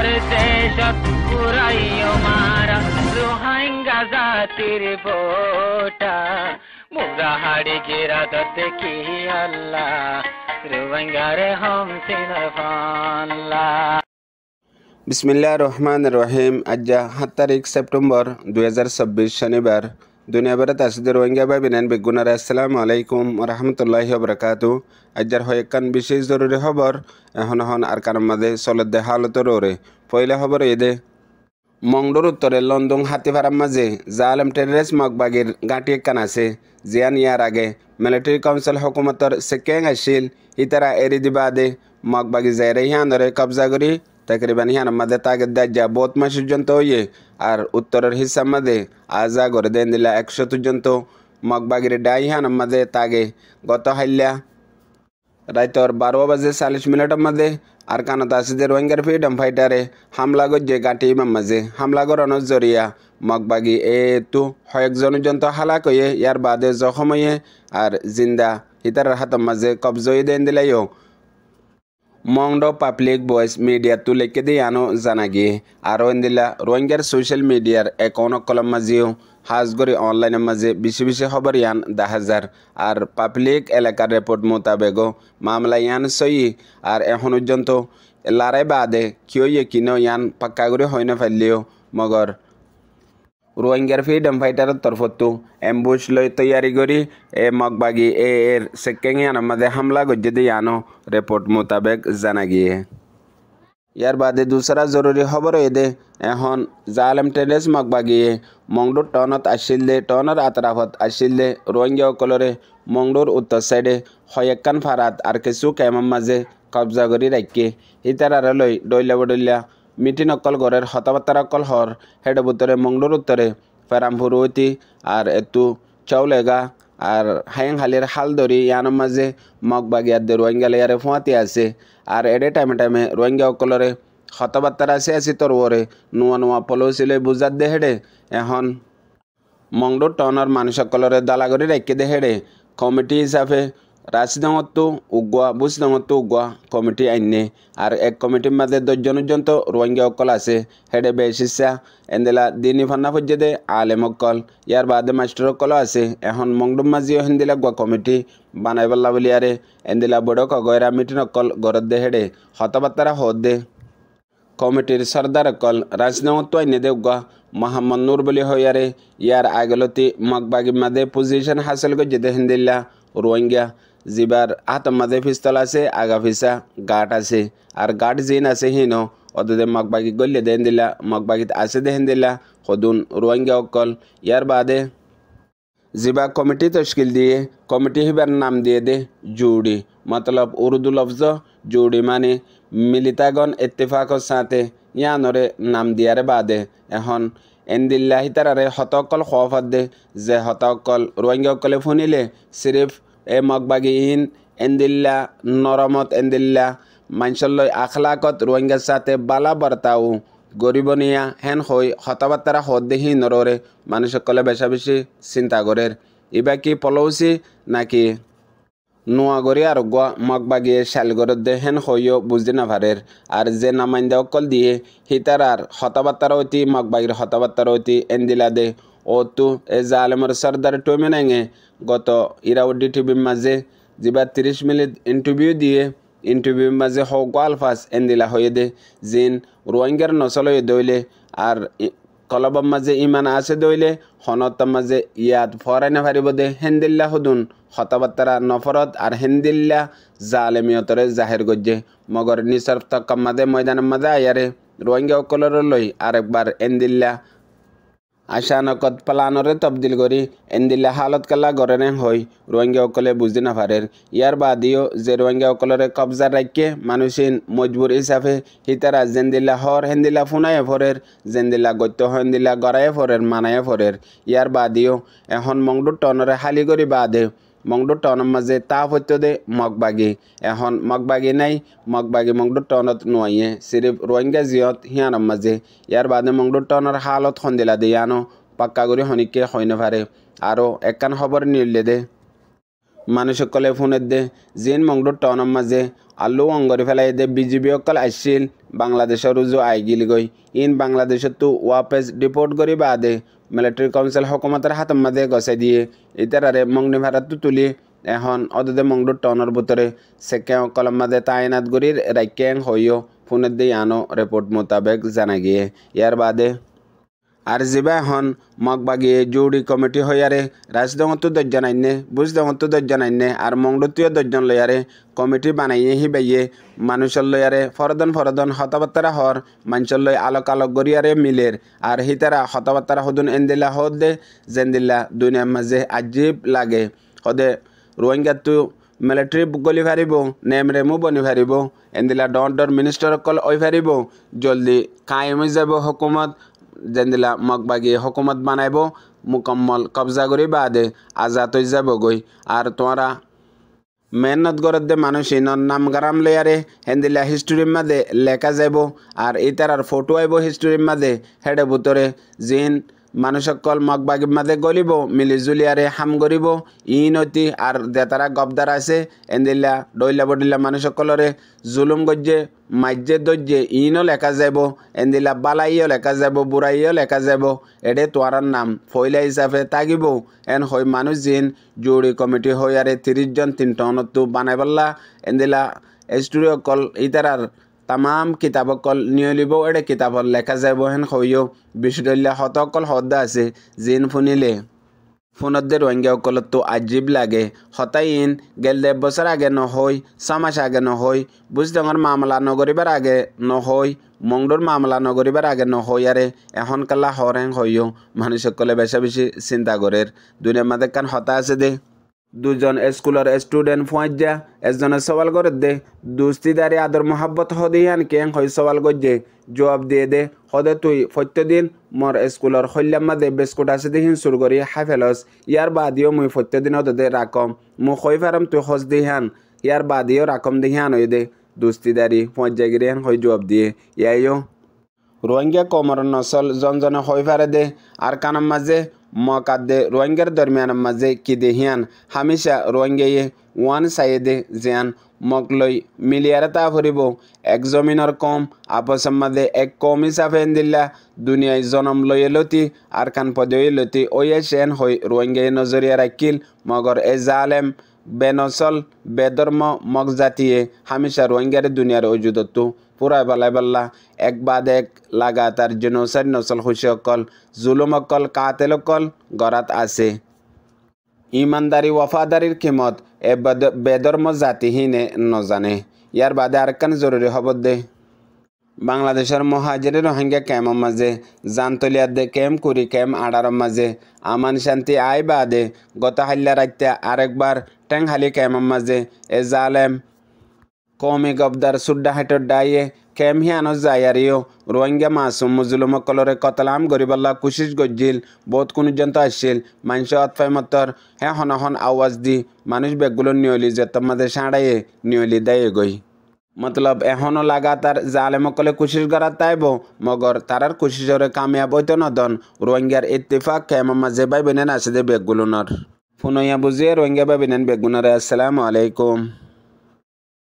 রোহিঙ্গার দেশত পুরাইও মারা রোহিঙ্গা জাতির ভোটা মুগা হাড়ি গিরা দেখি আল্লাহ রোহিঙ্গার হম সিনার ফাল্লা। বিসমিল্লাহির রহমানির রহিম। আজ 7 তারিখ সেপ্টেম্বর 2026 শনিবার। দুনিয়া ভরত আসিদের রোহিঙ্গা ভাই বিনান বেগুনার আসসালামু আলাইকুম ওয়া রাহমাতুল্লাহি ওয়া বারাকাতুহু। আজর হয়কান বিশেষ জরুরি খবর এখন আর কারণ মাঝে চলতে হালতর ওরে পয়লা খবর এদে মংডোর উত্তরে লন্ডন হাতিভারার মাঝে জালেম টেররিস্ট মগবাগির গাঁটি একখান আছে জিয়ান ইয়ার আগে মিলিটারি কাউন্সিল হুকুমতর সেকেং আসিল ইতারা এরি দিবা দে মগবাগি জায়রে হিয়ানরে কবজা করি তকরিবান হিয়ান মাঝে তাকে দাজ্জা বহুত মাস পর্যন্ত হইয়ে আর উত্তরের হিসাব মাঝে আজা করে দেন দিলা 100 পর্যন্ত মগবাগির ডাই হিয়ান মাঝে তাগে গত হাইল্যা রাইতর 12:40 মাঝে আর কানত আসিদের রোহিঙ্গার ফ্রিডম ফাইটারে হামলা গজ্জে গাঁটি মাঝে হামলা করানোর জরিয়া মগবাগি তু কয়েকজন পর্যন্ত হালাক হয়ে ইয়ার বাদে জখম হয়ে আর জিন্দা হিতার হাতের মাঝে কবজই দেন দিলাইও মংডো পাবলিক ভয়েস মিডিয়া তুলেকে দিয়ে আনো জানা গিয়ে আরও দিলা রোহিঙ্গার সোশ্যাল মিডিয়ার অ্যাকাউন্ট কলম মাঝেও হাজগরি অনলাইনের মাঝে বেশি বেশি খবর ইয়ান 10,000 আর পাবলিক এলাকার রিপোর্ট মোতাবেক মামলা ইয়ান সই আর এখন পর্যন্ত লড়াই বাদে কিয় কিনো ইয়ান পাক্কা করে হয় না ফেললেও মগর রোহিঙ্গার ফ্রিডম ফাইটারের তরফতো এম্বুশ লই তৈয়ারি করি মগবাগি এর সেকেং ইয়ানের মাঝে হামলা গজ্জে দিয়ে আনো রিপোর্ট মোতাবেক জানা গিয়ে। ইয়ার বাদে দুসরা জরুরি খবর এদে এখন জালেম টেররিস্ট মগবাগিয়ে মংডোর টনত আসিল দে টনের আতরাফত আসিল দে রোহিঙ্গা অকলরে মংডোর উত্তর সাইডে হয়েকান ফারাত আর কিছু ক্যামের মাঝে কবজা করি রাখে ইতারারে লই ডইলা বডইলা মিটিং অকল গড়ের হতাবার্তার অকল হর হেড উত্তরে মংডোর উত্তরে ফেরামপুর ঐতি আর এতু চৌলেগা আর হাইং হালির হালদরি ইয়ানোর মাঝে মগবাগিয়ার রোহিঙ্গা লেয়ারে ফুয়াতি আছে আর এডে টাইমে রোহিঙ্গা অকলরে হতাবার্তার আছে তোর ওরে নোয়া নোয়া পলসিলে বুঝার দে হেডে এখন মংডোর টনের মানুষ সকলরে দালাগরি রেখে দে হেডে কমিটি হিসাবে রাশিদামতো উগুয়া বুঝদামতো উগুয়া কমিটি আইনে আর এক কমিটির মাঝে 10 জন পর্যন্ত রোহিঙ্গা অকল আছে হেডে বেশিসা এন্দেলা দিনী ফান্না পর্যদে আলেম অকল ইয়ার বাদে মাস্টার অকল আছে এখন মংডুম মাঝিও হেন্দিলা গুয়া কমিটি বানাই পাল্লা বলি আরে এন্দিলা বড় কগয়রা মিটিং অকল গরত দে হেডে হতাবার্তারা হদ দে কমিটির সর্দার অকল রাজনামতো আইনে দে উগুয়া মোহাম্মদ নূর বলি হইয়ারে ইয়ার আগলতি মগবাগির মাঝে পজিশন হাসিল করে যেতে হেন্দিল্লা রোহিঙ্গা জিবার হাতের মাঝে পিস্তল আছে আগা পিছা গাট আছে আর গাট জিন আছে হিনো অদে মগবাগি গল্লে দেন দিলা মগবাগিত আছে দেন দিলা সদুন রোহিঙ্গা অকল ইয়ার বাদে জিবা কমিটি তশকিল দিয়ে কমিটি হিবার নাম দিয়ে দে জুড়ি মতলব উর্দু লফজ জুড়ি মানে মিলিতাগণ ইত্তেফাকর সাথে ইয়ানরে নাম দিয়ারে বাদে এখন এন্দিল্লা হিতারারে হতকল খফাত দে যে হতকল রোহিঙ্গা অকলে ফুনিলে সিরিফ মগবাগি ইন এন্দিল্লা নরমত এন্দিল্লা মানসল্লই আখলাকত রোহিঙ্গার সাথে বালা বার্তাও গরিবনিয়া হেন হই হতাবার্তারা হদ দেহি নররে মানুষ সকলে বেশা বেশি চিন্তা করে ইবা কি পলৌসি নাকি নোয়াগরি আর গোয়া মগবাগিয়ে শালগরত দে হেন হইও বুঝতে না পারের আর যে নামাইন্দা অকল দিয়ে হিতারার হতাবার্তার অতি মগবাগির হতাবার্তার অতি এন্দিলা দে ও তু এ জালেমর সর্দার টমে নাঙে গত ইরাউডি টিভির মাঝে যেবার 30 মিনিট ইন্টারভিউ দিয়ে ইন্টারভিউর মাঝে হক আলফাস এন্দিলা হয়ে দে জিন রোহিঙ্গার নসল হয়ে দইলে আর কলবর মাঝে ইমান আছে দইলে হনতার মাঝে ইয়াদ ফরাই না পারিব দে হেন্দিল্লা হদুন হতাবার্তারা নফরত আর হেন্দিল্লা জালেমিয়তরে জাহের গজ্জে মগর নিসর তক্কার মাঝে ময়দানের মাঝে আয়ারে রোহিঙ্গা অকলর লই আরেকবার এন্দিল্লা আশানকত প্লানরে তবদিল করি এন্দিল্লা হালত কালা গরেনে হই রোহিঙ্গা অকলে বুঝতে না পারের ইয়ার বাদিও যে রোহিঙ্গা অকলরে কবজা রাখে মানুষিন মজবুর হিসাবে হিতারা জেন্দিল্লা হর হেন্দিল্লা ফুনায় ফরের জেন্দিল্লা গত্য হেন্দিল্লা গড়ায় ফরের মানায় ফরের ইয়ার বাদিও এখন মংডুর টনরে হালি করি বাদে মংডুর টনের মাঝে তা হইতে দে মগবাগি এখন মগবাগি নাই মগবাগি মংডুর টনত নোয়াইয়ে সিরিফ রোহিঙ্গা জিয়ত হিয়ানোর মাঝে ইয়ার বাদে মংডুর টনের হালত সন্দিলা দিয়ে আনো পাক্কা করে হনিকে হয় না পারে আরও একখান খবর নিলে দে মানুষ সকলে ফোনের দে জিন মংডুর টনের মাঝে আলু অঙ্গরি ফেলাই দে বিজিবি অকল আসছিল বাংলাদেশের রুজু আইগিল গই ইন বাংলাদেশত তো ওয়াপেস ডিপোর্ট করি বাদে মিলিটারি কাউন্সিল হকুমতের হাতের মাঝে গছে দিয়ে ইতারারে মংনি ভাড়াত তুলি এখন অদে মংডুর টনের ভিতরে সেকে অকলের মাঝে তাইনাত গরির রাইক্যাং হইও ফোনের দিয়ে আনো রিপোর্ট মোতাবেক জানা গিয়ে ইয়ার বাদে আর যিবা এখন মগবাগিয়ে জৌড়ি কমিটি হইয়ারে রাজদঙতো দর্জন আইনে বুঝদঙতো দর্জন আইনে আর মংডুতীয় দর্জন লয়ারে কমিটি বানাইয়ে হিবাইয়ে মানুষের লয়ারে ফরদন হতাবার্তারা হর মানুষের লয় আলোক গরিয়ারে মিলের আর হিতারা হতাবার্তারা হদুন এন্দিলা হদ দে জেন্দিল্লা দুনিয়ার মাঝে আজীব লাগে হদে রোহিঙ্গাতো মিলিটারি গলি ফারিব নেমরেমু বনি ফারিব এন্দিলা ডর মিনিস্টার অকল ওই ফারিব জলদি কায়েম হয়ে যাব হুকুমত যেদিলা মগবাগি হুকুমত বানাইব মুকম্মল কবজা করি বাদে আজাদ হয়ে যাব গই আর তোমরা মেহনত গরত দে মানুষ নাম গারাম লেয়ারে হেন্দিলা হিস্টোরির মাঝে লেখা যাব আর ইতারার ফটো আইব হিস্টোরির মাঝে হেডে ভিতরে জিন মানুষ সকল মগবাগির মাঝে গলিব মিলি জুলিয়ারে হাম করিব ইনতি আর দেতারা গবদার আছে এন্দিলা ডইলা বডিলা মানুষ সকলরে জুলুম গজ্জে মাজ্জে দজ্জে ইনও লেখা যাব এন্দিলা বালাইও লেখা যাব বুড়াইও লেখা যাব এডে তোয়ারার নাম ফয়লা হিসাবে থাকিব এন হই মানুষ জিন জুড়ি কমিটি হইয়ারে 30 জন 3 টনতো বানাইবল্লা এন্দিলা স্টোরি অকল ইতারার তামাম কিতাব অকল নিয়ে লিব এডে কিতাবত লেখা যাব হেন হইও বিশুদ্ধল্লা হত অকল হদ্দা আছে জিন ফুনিলে ফোনত রোহিঙ্গা অকলত আজীব লাগে হতাইন গেল 1 বছর আগে নহই 6 মাস আগে নহই বুঝডঙর মামলা নগরিবার আগে নহই মংডুর মামলা নগরিবার আগে নহই আরে এখন কালা হরেং হইও মানুষ সকলে বেশি বেশি চিন্তা করের দুনিয়ার মাঝে কান হতা আছে দে দুজন স্কুলের স্টুডেন্ট ফুঁজা একজনে সওয়াল করে দে দুস্তিদারি আদর মোহাব্বত হদিয়ান কেং হই সওয়াল গজ্জে জবাব দিয়ে দে হদে তুই প্রত্যেকদিন মোর স্কুলের হল্যাম মাঝে বিস্কুট আছে দিহিন সুর করি হাফেলস ইয়ার বাদিও মুই প্রত্যেকদিন হদে রাকম মু হই ফারাম তুই হস দিহান ইয়ার বাদিও রাকম দিহান হই দে দুস্তিদারি ফুঁজা গিরিয়ান হই জবাব দিয়ে ইয়াইও রোহিঙ্গা কমর নসল জনজনে হই ফারে দে আর কানাম মাঝে মকাদে রোহিঙ্গার দরমিয়ান মাঝে কি দেহিয়ান হামেশা রোহিঙ্গায়ে ওয়ান সাইডে জিয়ান মকলই মিলিয়ারে তা ফুরিব এক জমিনের কম আপসের মাঝে এক কম হিসাবে এন্দিল্লা দুনিয়ায় জনম লয়ে লতি আর কান পদে লতি ওয়ে সেন হই রোহিঙ্গায়ে নজরিয়া রাখিল মগর এ জালেম বেনসল বেধর্ম মগজাতিয়ে হামেশা রোহিঙ্গার দুনিয়ার অজুদত্তু পুরা বালাই বাল্লা এক বাদ এক লাগাতার জেনোসাইড নসল খুশি অকল জুলুম অকল কাতেল অকল গরাত আছে ইমানদারি ওয়াফাদারির কিমত এ বেধর্ম জাতিহীনে নজানে ইয়ার বাদে আরেকখান জরুরি খবর দে বাংলাদেশের মহাজিরে রোহিঙ্গা ক্যাম্পের মাঝে জানতলিয়ার দে ক্যাম্প কুড়ি ক্যাম্প আড়ার মাঝে আমান শান্তি আই বাদে গত হাল্লা রাইতে আরেকবার টেংহালি ক্যাম্পের মাঝে এ জালেম কৌমি গবদার সুড্ডা হাইটর ডাইয়ে ক্যাম্প হিয়ানো যায়ারিও রোহিঙ্গা মাসুম মুজলুম কলরে কতলাম গরিবাল্লা কুশিস গজ্জিল বহুত কোনজন্ত আসছিল মানুষ অতফাই মতর হ্যাঁ হন আওয়াজ দি মানুষ বেগগুলো নিয়লি যেতার মাঝে সাঁড়াইয়ে নিয়লি দেয় গই মতলব এখনো লাগাতার জালেমকলে কুশিস করার তাইব মগর তারার কুশিসরে কামিয়াব হইতো নদন রোহিঙ্গার ইত্তেফাক ক্যাম্পের মাঝে বাই বেনেন আছে দে বেগগুলোনর ফুনইয়া বুঝিয়ে রোহিঙ্গা বাই বেনেন বেগগুনরে আসসালামু আলাইকুম।